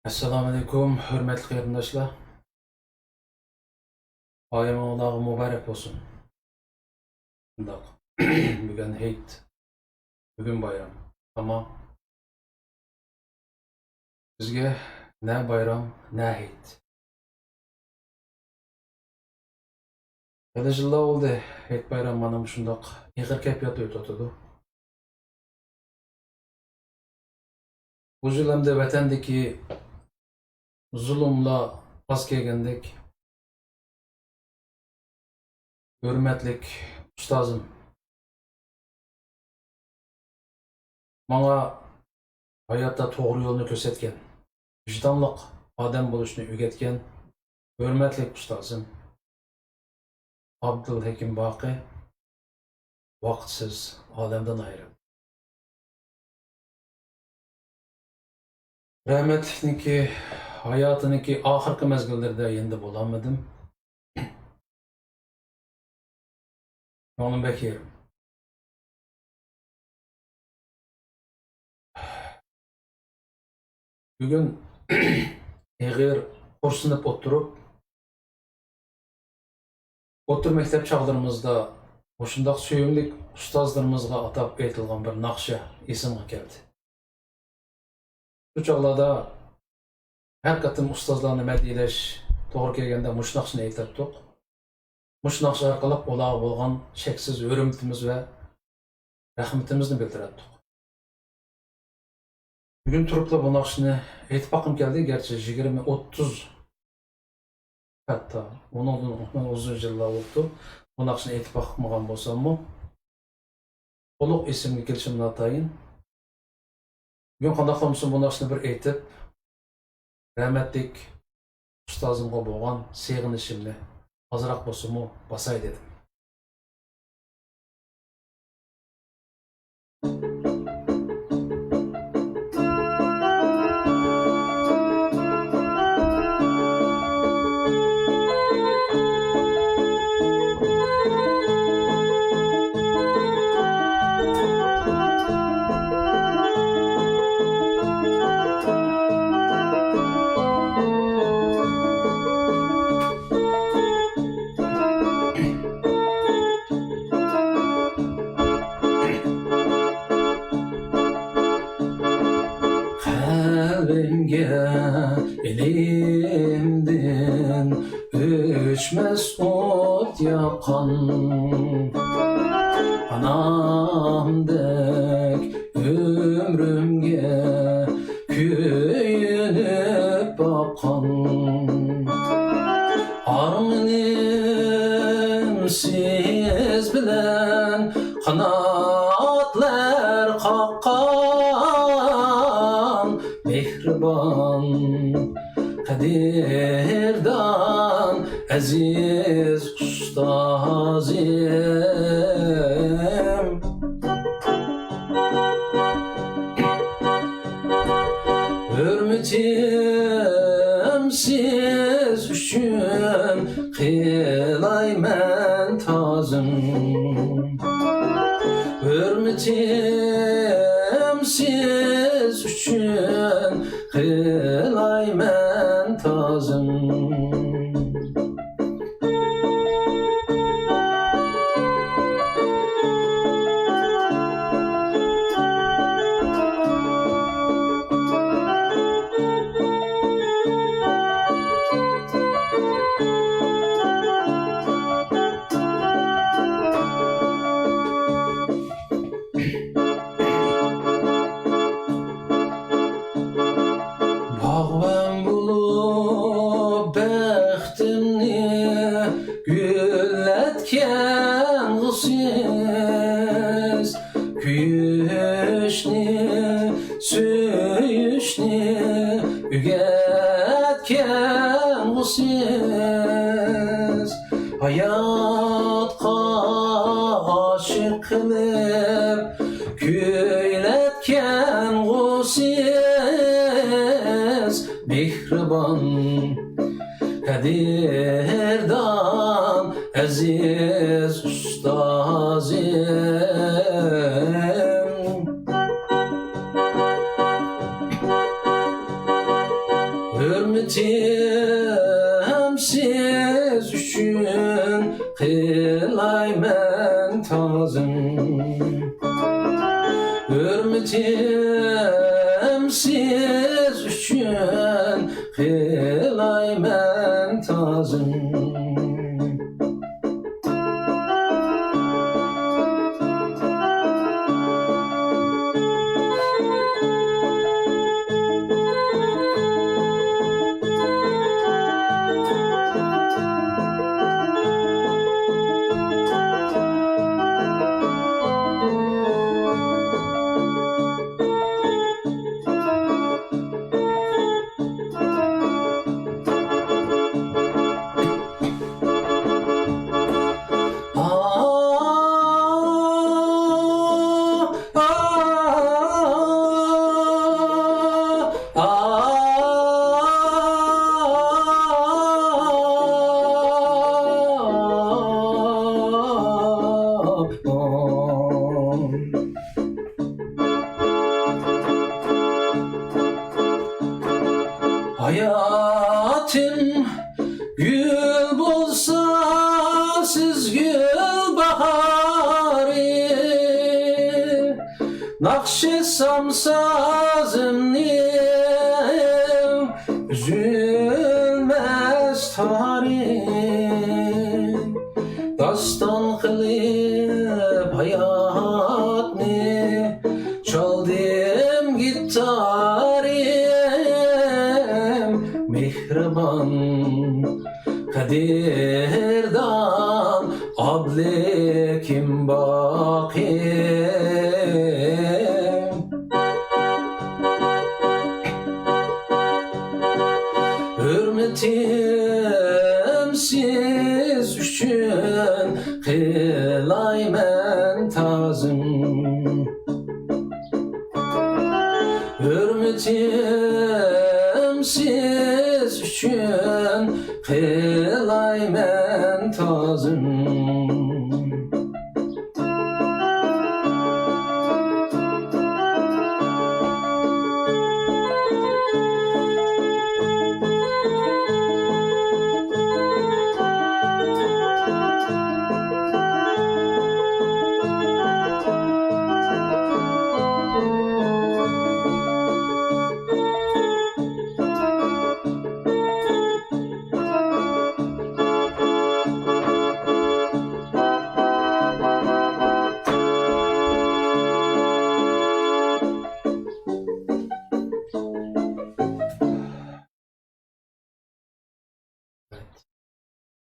Assalamu alaikum, hürmetli qarindoshlar. Bayramınız mübarek olsun. Bundaq. Bugün Hayit, bugün bayram. Ama bizga ne bayram, ne Hayit. Qancha yillar oldu Hayit bayram mana shundoq ig'ir kayfiyatda o'tadi. Bu yil hamda vatandagi zulmlar vaz kelgandek, hurmatlik ustozim bana hayotda to'g'ri yo'lni ko'rsatgan, vijdonliq odam bo'lishni o'rgatgan hurmatli ustozim Abdulhakim Boqiy vaqtsiz olamdan ayrildi. Rahmatlikniki hayotiniki oxirgi mezgillarda endi bo'lolmadim. Yo'lim Bekir. Bugün ig'ir xo'rsinib o'tirib maktab chog'larimizda o'shundoq suyimli ustozlarimizga atab aytilgan bir naqsha esimga keldi. Bu chog'larda har qatim ustozlarni madhiyalash to'g'ri kelganda mush naqshni aytibdik. Mush naqsh orqali ularga bo'lgan cheksiz hurmatimiz va rahmatimizni bildirdik. Bugün turupla bu naqshni aytib boqim keldi, garchi 20-30 hatta 10-10 yillar bo'ldi. Bu naqshni aytib boqmagan bo'lsam-mu, to'liq esimga kelishimdan atayin. Bugün qanday qilmasa bu naqshni bir aytib, rahmatlik ustozimga bo'lgan seg'inishimni ozroq bo'lsa-mu basay dedim. Kalbimge elimden öçmez ot yakan, anamdek ömrümge köyünüp bakan. Armınim siz bilen kanatlar kakkan, mehriban kadirdan aziz ustazim. Hürmetim siz üçün kılaymen tazım. Hürmetim siz üçün kılaymen tazım. Bağban bulup bəxtimni gülletken siz, kuyuşni, söyüşni ügetken siz, hayatqa aşık kılıp köyletken siz, mehriban kadirdan aziz ustazim. Hürmetim siz üçün kılaymen tazım. Hürmetim siz üçün kılaymen tazım. Hayatım gül bulsa siz gül baharı, nakşetsam sazımnim üzülmez tarih. Dastan kılıp hayatını çaldım gitarım, mihriban kadirdan ablekim bakim. Hürmetim siz üçün kılaymen tazım. Hürmetim siz üçün kılaymen tazım.